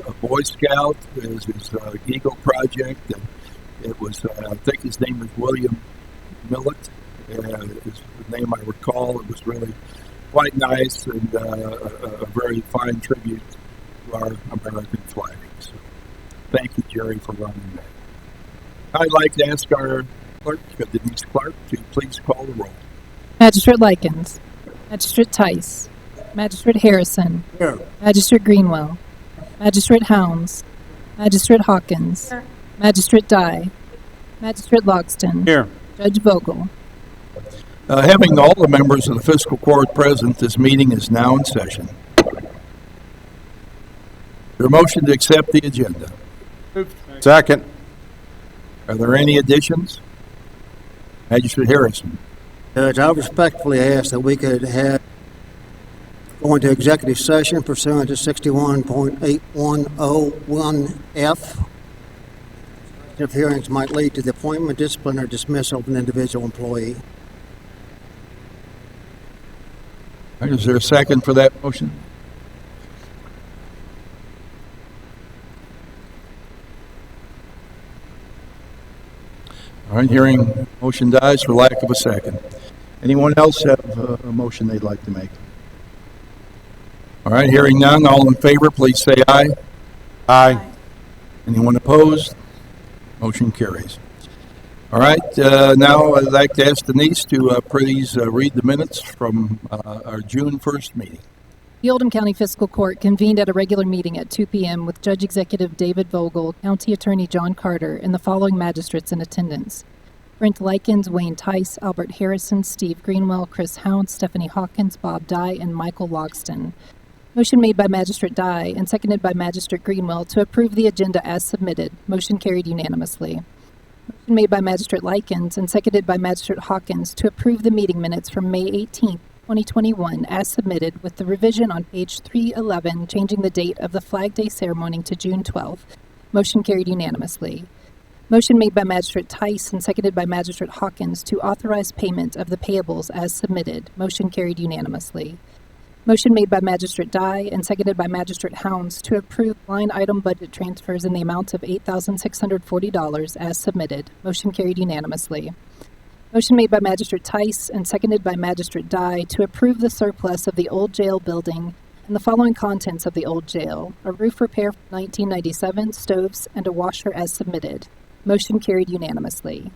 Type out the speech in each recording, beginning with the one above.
a Boy Scout. It was his Eagle project, and it was, I think his name was William Millett, is the name I recall. It was really quite nice and a very fine tribute to our American flag. So thank you, Jerry, for running that. I'd like to ask our clerk, Denise Clark, to please call the roll. Magistrate Likens. Magistrate Tice. Magistrate Harrison. Here. Magistrate Greenwell. Magistrate Hounds. Magistrate Hawkins. Here. Magistrate Dye. Magistrate Logston. Here. Judge Vogel. Having all the members of the fiscal court present, this meeting is now in session. Your motion to accept the agenda. Second. Are there any additions? Magistrate Harrison. Judge, I respectfully ask that we could have go into executive session pursuant to 61.8101F. If hearings might lead to the appointment, discipline, or dismissal of an individual employee. All right, is there a second for that motion? All right, hearing motion dies for lack of a second. Anyone else have a motion they'd like to make? All right, hearing none, all in favor, please say aye. Aye. Anyone opposed? Motion carries. All right, now I'd like to ask Denise to please read the minutes from our June 1st meeting. The Oldham County Fiscal Court convened at a regular meeting at 2 p.m. with Judge Executive David Vogel, County Attorney John Carter, and the following magistrates in attendance: Brent Likens, Wayne Tice, Albert Harrison, Steve Greenwell, Chris Hound, Stephanie Hawkins, Bob Dye, and Michael Logston. Motion made by Magistrate Dye and seconded by Magistrate Greenwell to approve the agenda as submitted. Motion carried unanimously. Motion made by Magistrate Likens and seconded by Magistrate Hawkins to approve the meeting minutes from May 18th, 2021 as submitted, with the revision on page 311 changing the date of the Flag Day ceremony to June 12th. Motion carried unanimously. Motion made by Magistrate Tice and seconded by Magistrate Hawkins to authorize payment of the payables as submitted. Motion carried unanimously. Motion made by Magistrate Dye and seconded by Magistrate Hounds to approve line item budget transfers in the amount of $8,640 as submitted. Motion carried unanimously. Motion made by Magistrate Tice and seconded by Magistrate Dye to approve the surplus of the old jail building and the following contents of the old jail: a roof repair from 1997, stoves, and a washer as submitted. Motion carried unanimously.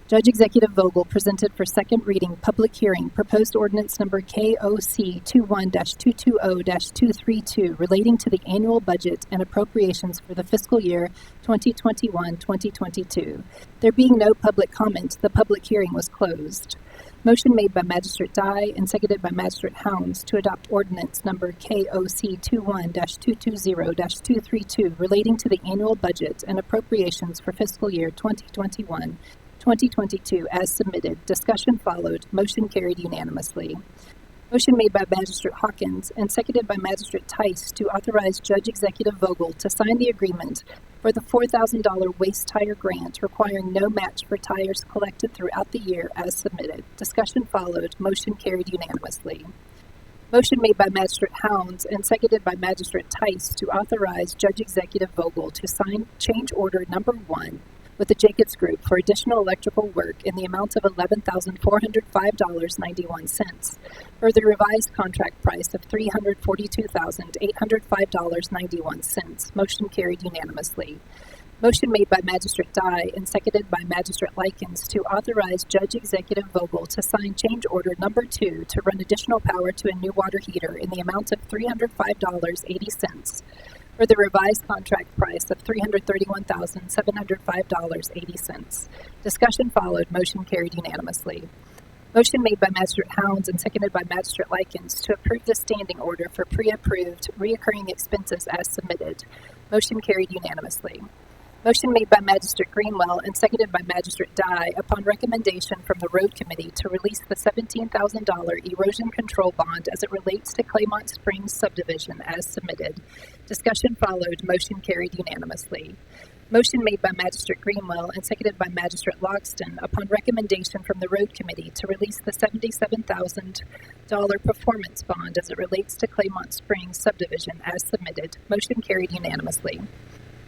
Judge Executive Vogel presented for second reading public hearing proposed ordinance number KOC 21-220-232 relating to the annual budget and appropriations for the fiscal year 2021-2022. There being no public comment, the public hearing was closed. Motion made by Magistrate Dye and seconded by Magistrate Hounds to adopt ordinance number KOC 21-220-232 relating to the annual budget and appropriations for fiscal year 2021-2022 as submitted. Discussion followed. Motion carried unanimously. Motion made by Magistrate Hawkins and seconded by Magistrate Tice to authorize Judge Executive Vogel to sign the agreement for the $4,000 waste tire grant requiring no match for tires collected throughout the year as submitted. Discussion followed. Motion carried unanimously. Motion made by Magistrate Hounds and seconded by Magistrate Tice to authorize Judge Executive Vogel to sign change order number 1 with the Jacobs Group for additional electrical work in the amount of $11,405.91 for the revised contract price of $342,805.91. Motion carried unanimously. Motion made by Magistrate Dye and seconded by Magistrate Likens to authorize Judge Executive Vogel to sign change order number 2 to run additional power to a new water heater in the amount of $305.80 for the revised contract price of $331,705.80. Discussion followed. Motion carried unanimously. Motion made by Magistrate Hounds and seconded by Magistrate Likens to approve the standing order for pre-approved reoccurring expenses as submitted. Motion carried unanimously. Motion made by Magistrate Greenwell and seconded by Magistrate Dye upon recommendation from the Road Committee to release the $17,000 erosion control bond as it relates to Claymont Springs subdivision as submitted. Discussion followed. Motion carried unanimously. Motion made by Magistrate Greenwell and seconded by Magistrate Logston upon recommendation from the Road Committee to release the $77,000 performance bond as it relates to Claymont Springs subdivision as submitted. Motion carried unanimously.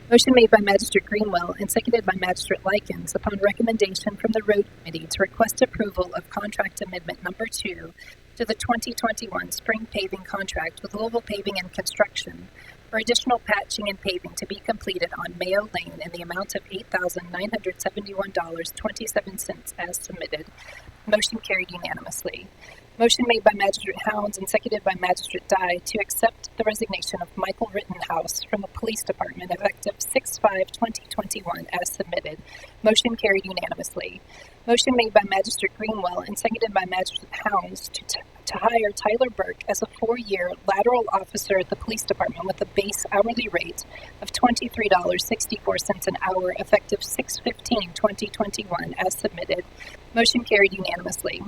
Motion made by Magistrate Greenwell and seconded by Magistrate Likens upon recommendation from the Road Committee to request approval of Contract Amendment Number 2 to the 2021 Spring Paving Contract with Louisville Paving and Construction for additional patching and paving to be completed on Mayo Lane in the amount of $8,971.27 as submitted. Motion carried unanimously. Motion made by Magistrate Hounds and seconded by Magistrate Dye to accept the resignation of Michael Rittenhouse from the Police Department effective 6/5/2021 as submitted. Motion carried unanimously. Motion made by Magistrate Greenwell and seconded by Magistrate Hounds to hire Tyler Burke as a 4-year lateral officer at the Police Department with a base hourly rate of $23.64 an hour effective 6/15/2021 as submitted. Motion carried unanimously.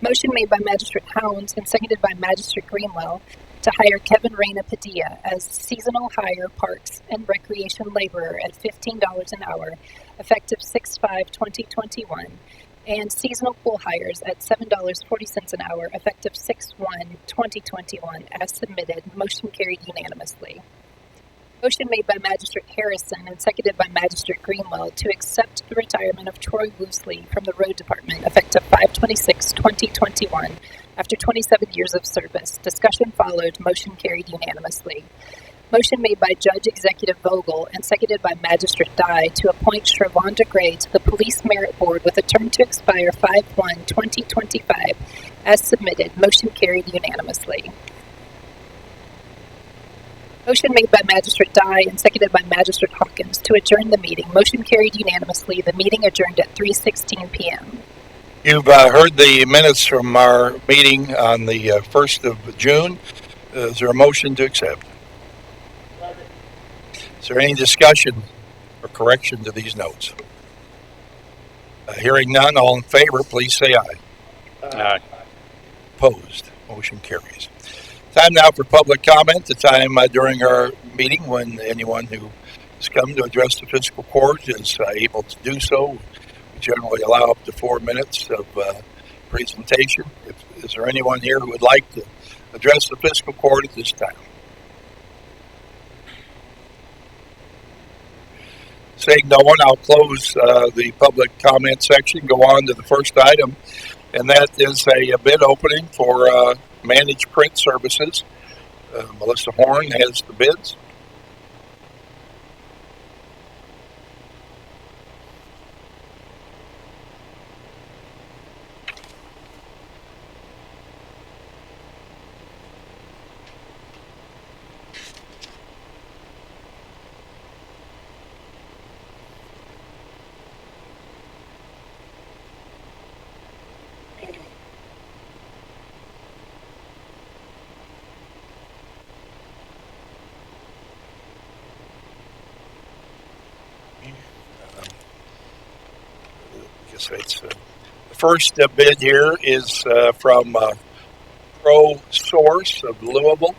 Motion made by Magistrate Hounds and seconded by Magistrate Greenwell to hire Kevin Reyna Padilla as seasonal hire parks and recreation laborer at $15 an hour, effective 6/5/2021, and seasonal pool hires at $7.40 an hour, effective 6/1/2021, as submitted. Motion carried unanimously. Motion made by Magistrate Harrison and seconded by Magistrate Greenwell to accept the retirement of Troy Woosley from the Road Department effective 5/26/2021 after 27 years of service. Discussion followed. Motion carried unanimously. Motion made by Judge Executive Vogel and seconded by Magistrate Dye to appoint Shervonda Gray to the Police Merit Board with a term to expire 5/1/2025 as submitted. Motion carried unanimously. Motion made by Magistrate Dye and seconded by Magistrate Hawkins to adjourn the meeting. Motion carried unanimously. The meeting adjourned at 3:16 p.m. You've heard the minutes from our meeting on the 1st of June. Is there a motion to accept? Is there any discussion or correction to these notes? Hearing none, all in favor, please say aye. Aye. Opposed? Motion carries. Time now for public comment, the time during our meeting when anyone who has come to address the fiscal court is able to do so. We generally allow up to 4 minutes of presentation. Is there anyone here who would like to address the fiscal court at this time? Saying no one, I'll close the public comment section, go on to the first item, and that is a bid opening for managed print services. Melissa Horn has the bids. The first bid here is from Pro Source of Louisville,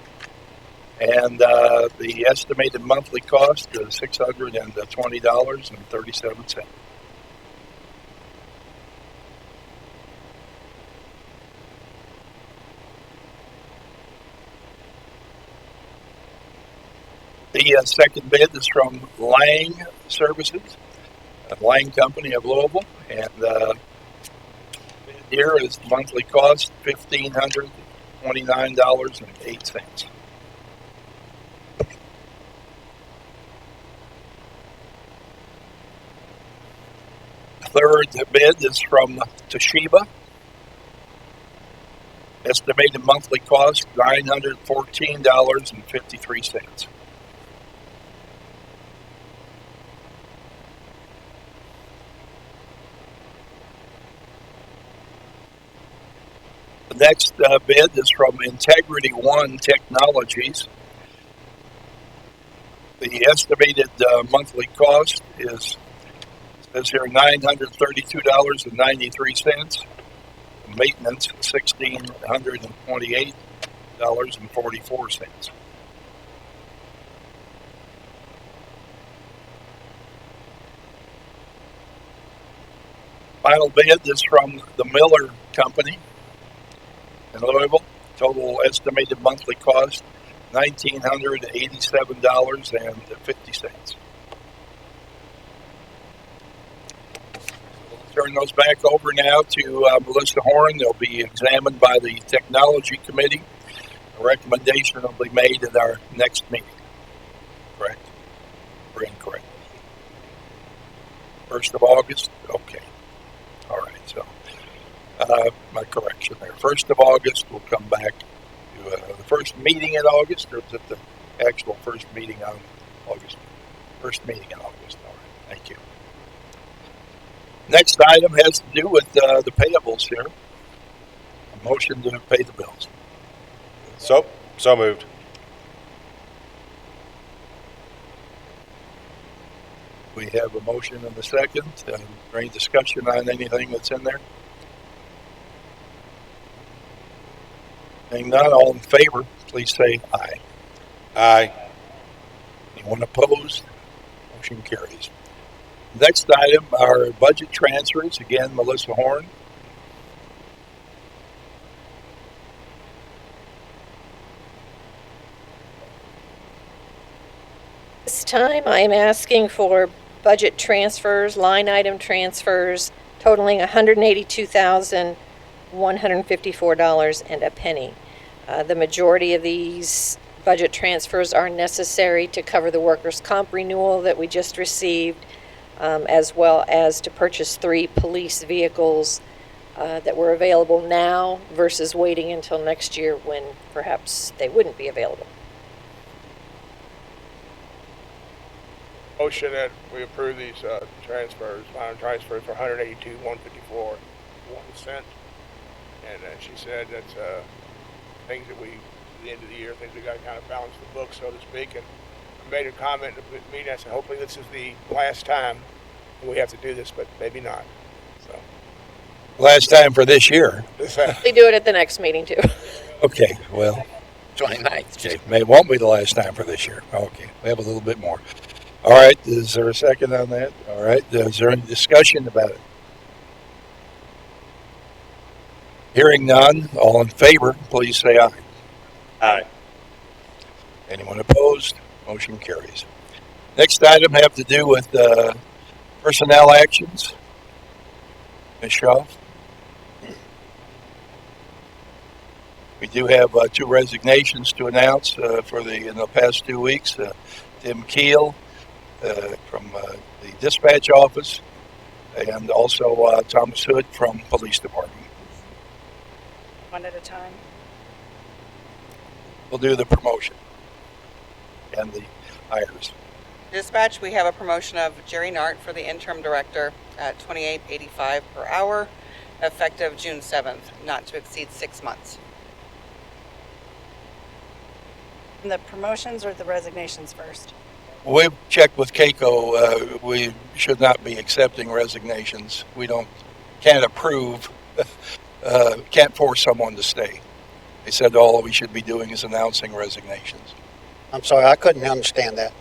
and the estimated monthly cost is $620.37. The second bid is from Lang Services, Lang Company of Louisville, and here is the monthly cost $1,529.08. Third bid is from Toshiba. Estimated monthly cost $914.53. The next bid is from Integrity One Technologies. The estimated monthly cost is, says here, $932.93. Maintenance, $1,628.44. Final bid is from the Miller Company in Louisville. Total estimated monthly cost, $1,987.50. Turn those back over now to Melissa Horn. They'll be examined by the Technology Committee. A recommendation will be made at our next meeting. Correct? Or incorrect? 1st of August? Okay. All right. So, my correction there. 1st of August, we'll come back to the first meeting in August, or is it the actual first meeting on August? First meeting in August. All right. Thank you. Next item has to do with the payables here. A motion to pay the bills. So moved. We have a motion and a second. Any discussion on anything that's in there? Being none, all in favor, please say aye. Aye. Anyone opposed? Motion carries. Next item are budget transfers. Again, Melissa Horn. This time I am asking for budget transfers, line item transfers totaling $182,154 and a penny. The majority of these budget transfers are necessary to cover the workers' comp renewal that we just received, as well as to purchase 3 police vehicles that were available now versus waiting until next year when perhaps they wouldn't be available. Motion that we approve these transfers, line transfers for $182,154.01. And she said that's things that we, at the end of the year, things we got to kind of balance the book, so to speak. And I made a comment at the meeting. I said, hopefully this is the last time we have to do this, but maybe not. So Last time for this year. They do it at the next meeting too. Okay, well, 29th, Jay. it won't be the last time for this year. Okay, we have a little bit more. All right, is there a second on that? All right, is there any discussion about it? Hearing none, all in favor, please say aye. Aye. Anyone opposed? Motion carries. Next item have to do with personnel actions. Ms. Shaw? We do have 2 resignations to announce in the past 2 weeks. Tim Keel from the dispatch office, and also Thomas Hood from police department. One at a time. We'll do the promotion and the hires. Dispatch, we have a promotion of Jerry Nart for the interim director at $28.85 per hour, effective June 7th, not to exceed 6 months. And the promotions or the resignations first? We've checked with KACO. We should not be accepting resignations. We can't approve, can't force someone to stay. They said all we should be doing is announcing resignations. I'm sorry, I couldn't understand that.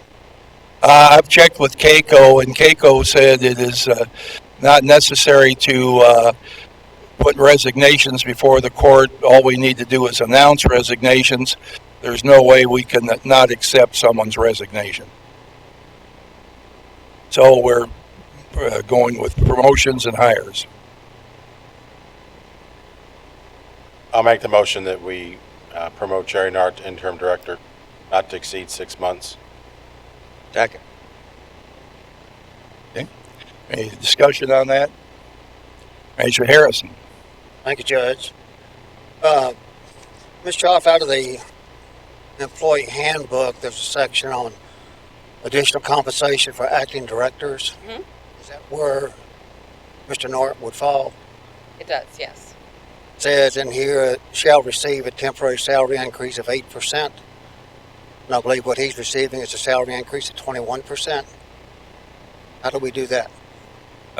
I've checked with KACO, and KACO said it is not necessary to put resignations before the court. All we need to do is announce resignations. There's no way we can not accept someone's resignation. So we're going with promotions and hires. I'll make the motion that we promote Jerry Nart to interim director, not to exceed 6 months. Second. Okay. Any discussion on that? Major Harrison. Thank you, Judge. Mr. Off, out of the employee handbook, there's a section on additional compensation for acting directors. Mhm. Is that where Mr. Nart would fall? It does, yes. It says in here, shall receive a temporary salary increase of 8%. And I believe what he's receiving is a salary increase of 21%. How do we do that?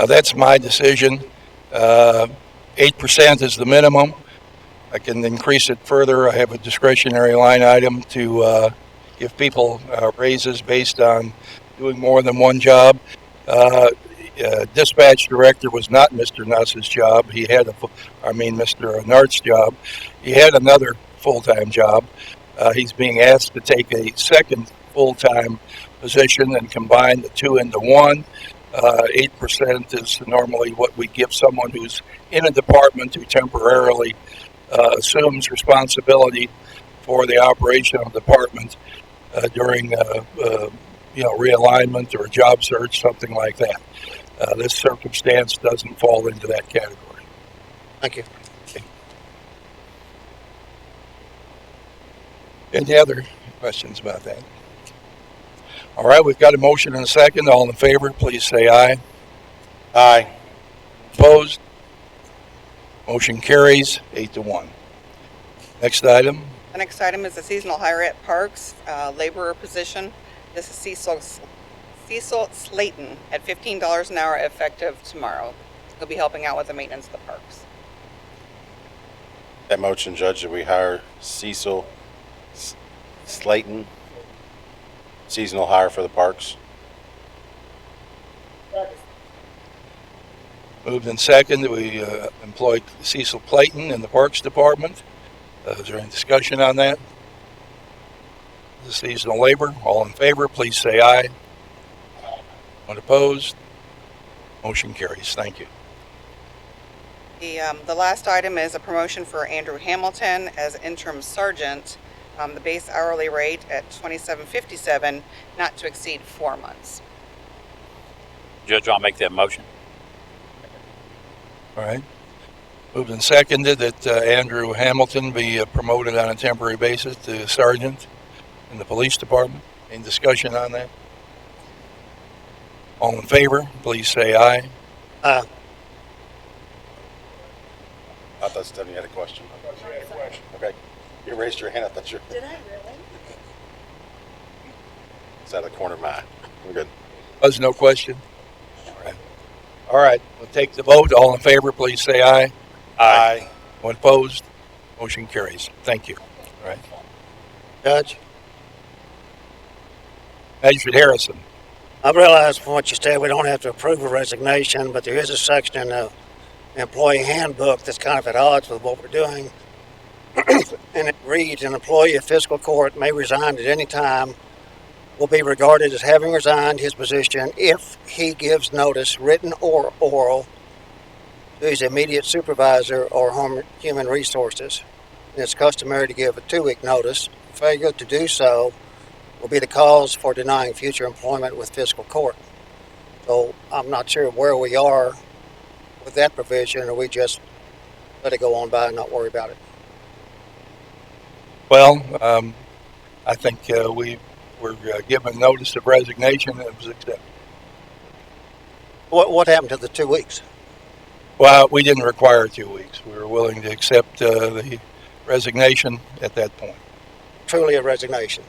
That's my decision. 8% is the minimum. I can increase it further. I have a discretionary line item to give people raises based on doing more than one job. Dispatch director was not Mr. Nuss's job. He had Mr. Nart's job. He had another full-time job. He's being asked to take a second full-time position and combine the two into one. 8% is normally what we give someone who's in a department who temporarily assumes responsibility for the operation of the department during realignment or a job search, something like that. This circumstance doesn't fall into that category. Thank you. Okay. Any other questions about that? All right, we've got a motion and a second. All in favor, please say aye. Aye. Opposed? Motion carries 8-1. Next item. The next item is the seasonal hire at Parks, laborer position. This is Cecil Slayton at $15 an hour effective tomorrow. He'll be helping out with the maintenance of the parks. That motion, Judge, that we hire Cecil Slayton, seasonal hire for the parks. Moved and second, we employed Cecil Clayton in the Parks Department. Is there any discussion on that? This is seasonal labor. All in favor, please say aye. Anyone opposed? Motion carries. Thank you. The last item is a promotion for Andrew Hamilton as interim sergeant. The base hourly rate at $27.57, not to exceed 4 months. Judge, I'll make that motion. All right. Moved and seconded that Andrew Hamilton be promoted on a temporary basis to sergeant in the police department. Any discussion on that? All in favor, please say aye. I thought Stephanie had a question. Okay. You raised your hand. I thought you Did I really? It's out of the corner of my eye. We're good. Was no question? All right. We'll take the vote. All in favor, please say aye. Aye. One opposed? Motion carries. Thank you. All right. Judge, Magistrate Harrison. I realize from what you said we don't have to approve a resignation, but there is a section in the employee handbook that's kind of at odds with what we're doing. And it reads, an employee of fiscal court may resign at any time, will be regarded as having resigned his position if he gives notice, written or oral, to his immediate supervisor or human resources. And it's customary to give a 2-week notice. Failure to do so will be the cause for denying future employment with fiscal court. So I'm not sure where we are with that provision, or we just let it go on by and not worry about it. Well, I think we were given notice of resignation and it was accepted. What happened to the 2 weeks? Well, we didn't require 2 weeks. We were willing to accept the resignation at that point. Truly a resignation.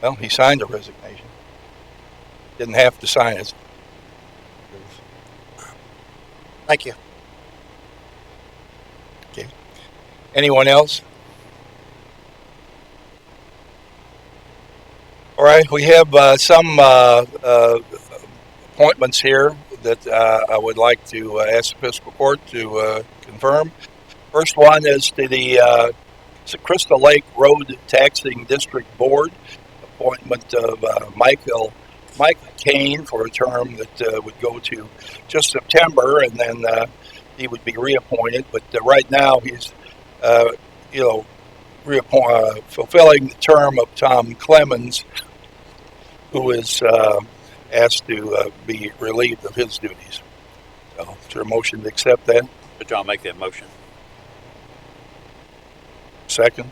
Well, he signed a resignation. Didn't have to sign it. Thank you. Okay. Anyone else? All right, we have some appointments here that I would like to ask the fiscal court to confirm. First one is to the Crystal Lake Road Taxing District Board, appointment of Michael Kane for a term that would go to just September, and then he would be reappointed. But right now he's, fulfilling the term of Tom Clemens, who is asked to be relieved of his duties. So, is there a motion to accept that? Judge, I'll make that motion. Second.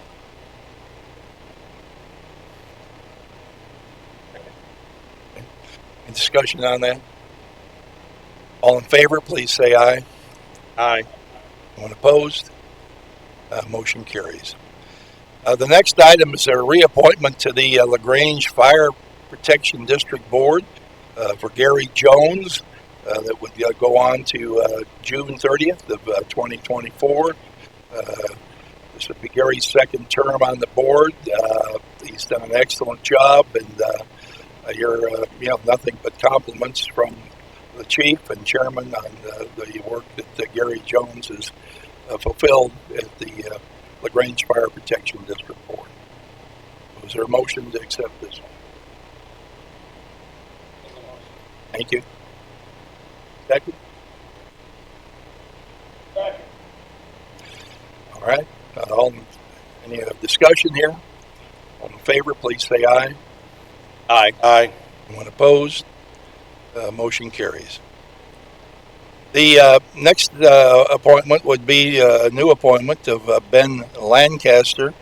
Any discussion on that? All in favor, please say aye. Aye. Anyone opposed? Motion carries. The next item is a reappointment to the LaGrange Fire Protection District Board for Gary Jones. That would go on to June 30th of 2024. This would be Gary's second term on the board. He's done an excellent job, and you're nothing but compliments from the chief and chairman on the work that Gary Jones has fulfilled at the LaGrange Fire Protection District Board. Was there a motion to accept this one? Thank you. Second? Second. All right. Any discussion here? All in favor, please say aye. Aye. Aye. Anyone opposed? Motion carries. The next appointment would be a new appointment of Ben Lancaster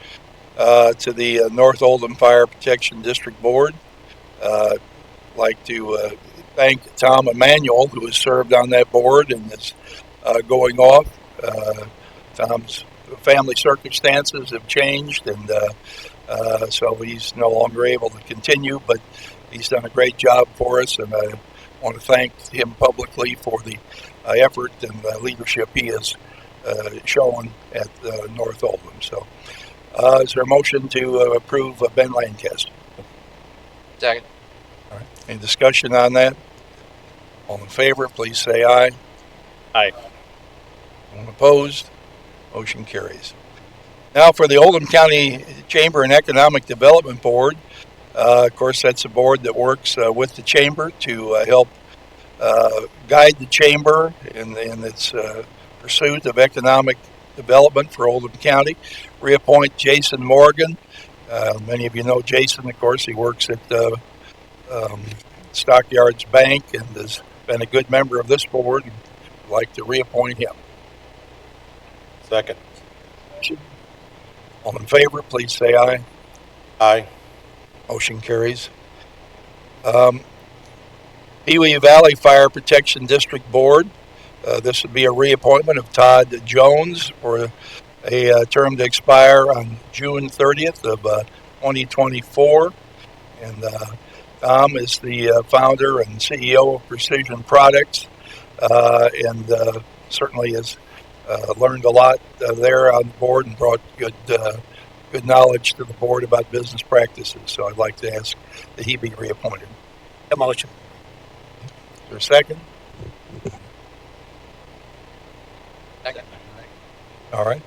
to the North Oldham Fire Protection District Board. I'd like to thank Tom Emanuel, who has served on that board and is going off. Tom's family circumstances have changed, and so he's no longer able to continue, but he's done a great job for us, and I want to thank him publicly for the effort and leadership he has shown at North Oldham. So is there a motion to approve Ben Lancaster? Second. All right. Any discussion on that? All in favor, please say aye. Aye. Anyone opposed? Motion carries. Now for the Oldham County Chamber and Economic Development Board. Of course, that's a board that works with the chamber to help guide the chamber in its pursuit of economic development for Oldham County. Reappoint Jason Morgan. Many of you know Jason, of course. He works at Stockyards Bank and has been a good member of this board. I'd like to reappoint him. Second. All in favor, please say aye. Aye. Motion carries. Pewee Valley Fire Protection District Board. This would be a reappointment of Todd Jones for a term to expire on June 30th of 2024. And Tom is the founder and CEO of Precision Products, and certainly has learned a lot there on the board and brought good knowledge to the board about business practices. So I'd like to ask that he be reappointed. A motion. Is there a second? Second. All right.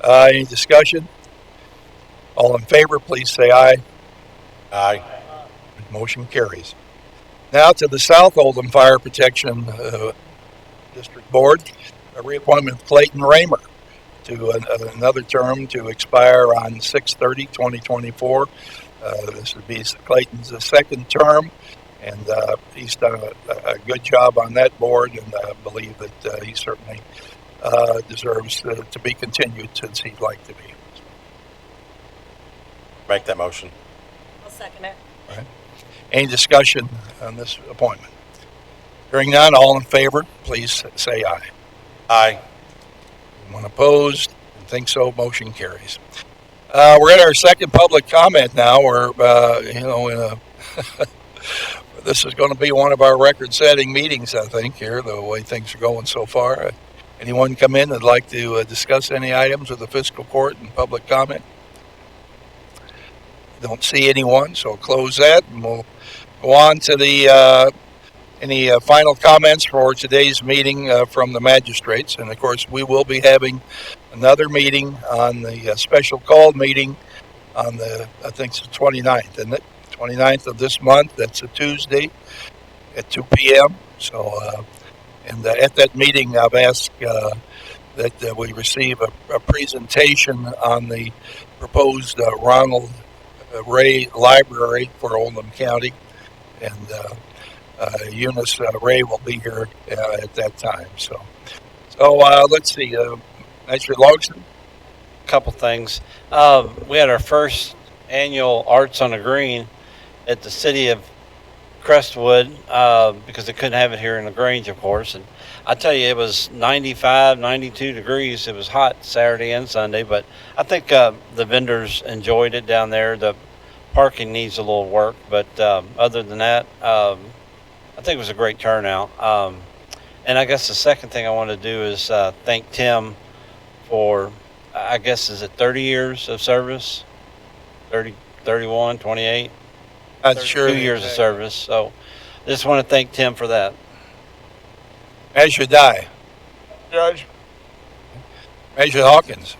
Any discussion? All in favor, please say aye. Aye. Motion carries. Now to the South Oldham Fire Protection District Board. A reappointment of Clayton Raymer to another term to expire on 6/30/2024. This would be Clayton's second term, and he's done a good job on that board, and I believe that he certainly deserves to be continued since he'd like to be. Make that motion. I'll second it. All right. Any discussion on this appointment? Hearing none, all in favor, please say aye. Aye. Anyone opposed? Think so. Motion carries. We're at our second public comment now. We're, this is going to be one of our record-setting meetings, I think, here, the way things are going so far. Anyone come in that'd like to discuss any items with the fiscal court and public comment? Don't see anyone, so I'll close that, and we'll go on to the any final comments for today's meeting from the magistrates. And of course, we will be having another meeting on the special call meeting on I think it's the 29th, isn't it? 29th of this month. That's a Tuesday at 2 p.m. So, and at that meeting, I've asked that we receive a presentation on the proposed Ronald Ray Library for Oldham County, and Eunice Ray will be here at that time. So let's see. Mr. Logston. Couple things. We had our first annual Arts on the Green at the City of Crestwood because they couldn't have it here in LaGrange, of course. And I tell you, it was 95, 92 degrees. It was hot Saturday and Sunday, but I think the vendors enjoyed it down there. The parking needs a little work, but other than that, I think it was a great turnout. And I guess the second thing I want to do is thank Tim for, I guess, is it 30 years of service? 30, 31, 28? Not sure. 2 years of service. So I just want to thank Tim for that. Measure die. Judge, Measure Hawkins.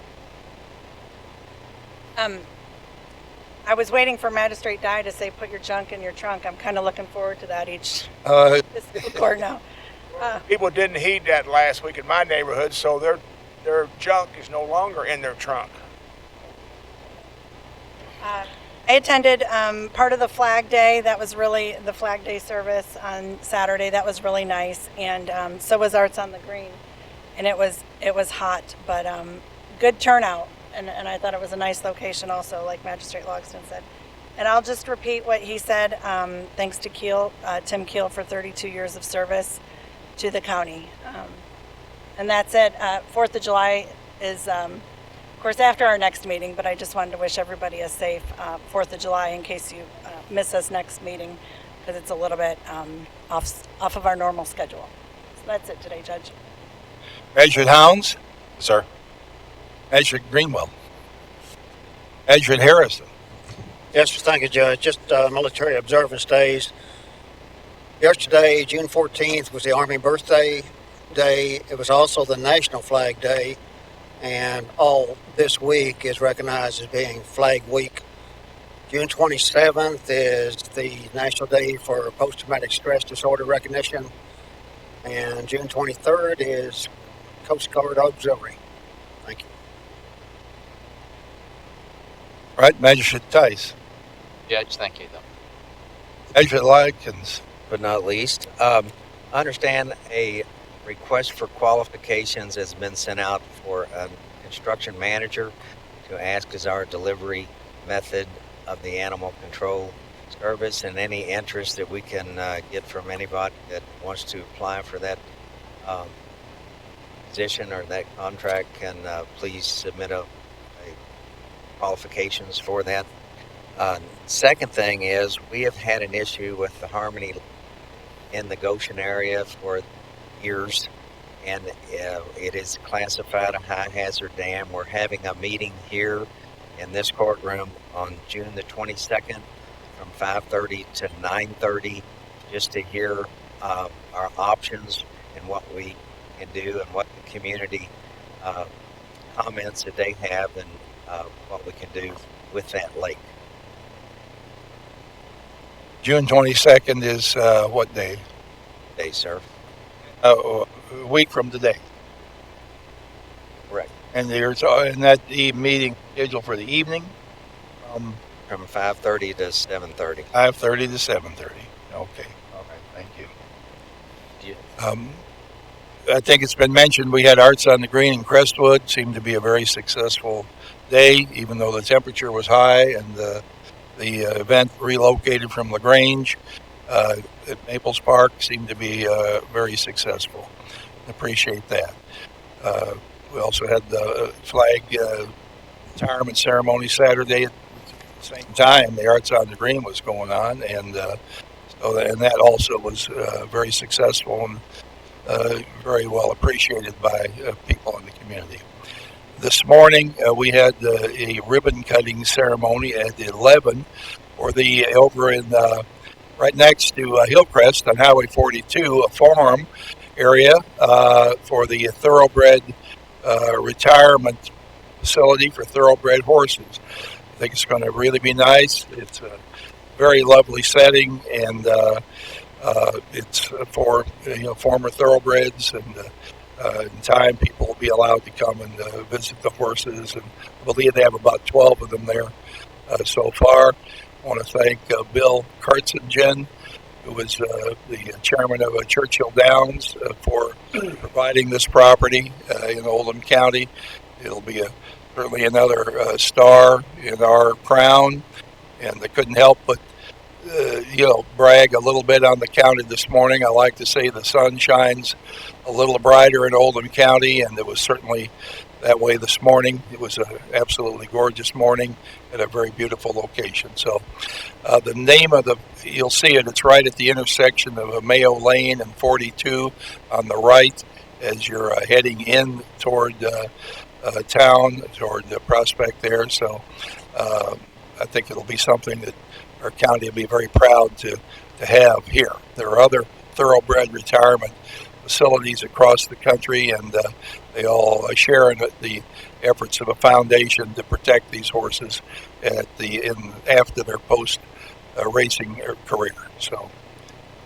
I was waiting for Magistrate Dye to say, put your junk in your trunk. I'm kind of looking forward to that each fiscal court now. people didn't heed that last week in my neighborhood, so their junk is no longer in their trunk. I attended part of the Flag Day. That was really the Flag Day service on Saturday. That was really nice, and so was Arts on the Green. And it was hot, but good turnout. And I thought it was a nice location also, like Magistrate Logston said. And I'll just repeat what he said. Thanks to Keel, Tim Keel, for 32 years of service to the county. And that's it. 4th of July is, of course, after our next meeting, but I just wanted to wish everybody a safe 4th of July in case you miss us next meeting, because it's a little bit off of our normal schedule. So that's it today, Judge. Measured Hounds. Sir? Measured Greenwell. Measured Harrison. Yes, thank you, Judge. Just military observance days. Yesterday, June 14th, was the Army Birthday Day. It was also the National Flag Day. And all this week is recognized as being Flag Week. June 27th is the National Day for Post-Traumatic Stress Disorder Recognition. And June 23rd is Coast Guard Auxiliary. Thank you. Right, Magistrate Tice. Judge, thank you, though. Magistrate Likens. But not least, I understand a request for qualifications has been sent out for a construction manager to ask is our delivery method of the animal control service, and any interest that we can get from anybody that wants to apply for that position or that contract can please submit a qualifications for that. Second thing is we have had an issue with the Harmony in the Goshen area for years, and it is classified a high hazard dam. We're having a meeting here in this courtroom on June the 22nd from 5:30 to 9:30 just to hear our options and what we can do and what the community comments that they have and what we can do with that lake. June 22nd is what day? Day, sir. A week from today. Correct. And there's that meeting scheduled for the evening From 5:30 to 7:30. 5:30 to 7:30. Okay. All right. Thank you. I think it's been mentioned we had Arts on the Green in Crestwood. Seemed to be a very successful day, even though the temperature was high, and the event relocated from LaGrange at Maples Park seemed to be very successful. Appreciate that. We also had the flag retirement ceremony Saturday at the same time. The Arts on the Green was going on, and that also was very successful and very well appreciated by people in the community. This morning we had a ribbon cutting ceremony at 11 for the over in right next to Hillcrest on Highway 42, a farm area for the thoroughbred retirement facility for thoroughbred horses. I think it's going to really be nice. It's a very lovely setting, and it's for former thoroughbreds, and in time people will be allowed to come and visit the horses, and I believe they have about 12 of them there so far. I want to thank Bill Kartzingen, who was the chairman of Churchill Downs, for providing this property in Oldham County. It'll be certainly another star in our crown, and I couldn't help but brag a little bit on the county this morning. I like to say the sun shines a little brighter in Oldham County, and it was certainly that way this morning. It was an absolutely gorgeous morning at a very beautiful location. So the name of you'll see it, it's right at the intersection of Mayo Lane and 42 on the right as you're heading in toward town, toward the Prospect there. So I think it'll be something that our county will be very proud to have here. There are other thoroughbred retirement facilities across the country, and they all share in the efforts of a foundation to protect these horses after their post racing career. So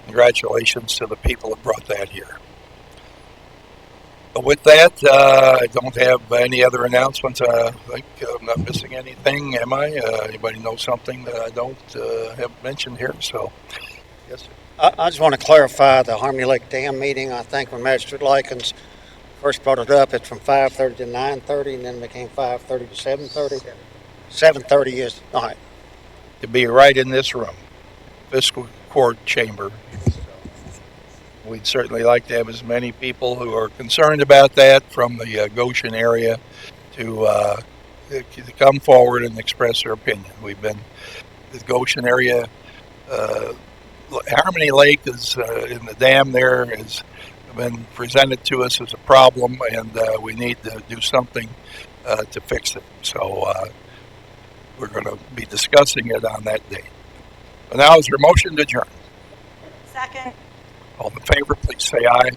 congratulations to the people that brought that here. With that, I don't have any other announcements. I think I'm not missing anything, am I? Anybody know something that I don't have mentioned here? So, yes, sir. I just want to clarify the Harmony Lake Dam meeting. I think when Magistrate Likens first brought it up, it's from 5:30 to 9:30, and then it became 5:30 to 7:30. 7:30 is, all right. To be right in this room, fiscal court chamber. We'd certainly like to have as many people who are concerned about that from the Goshen area to come forward and express their opinion. We've been, the Goshen area, Harmony Lake is in the dam there has been presented to us as a problem, and we need to do something to fix it. So we're going to be discussing it on that day. But now is your motion to adjourn? Second. All in favor, please say aye.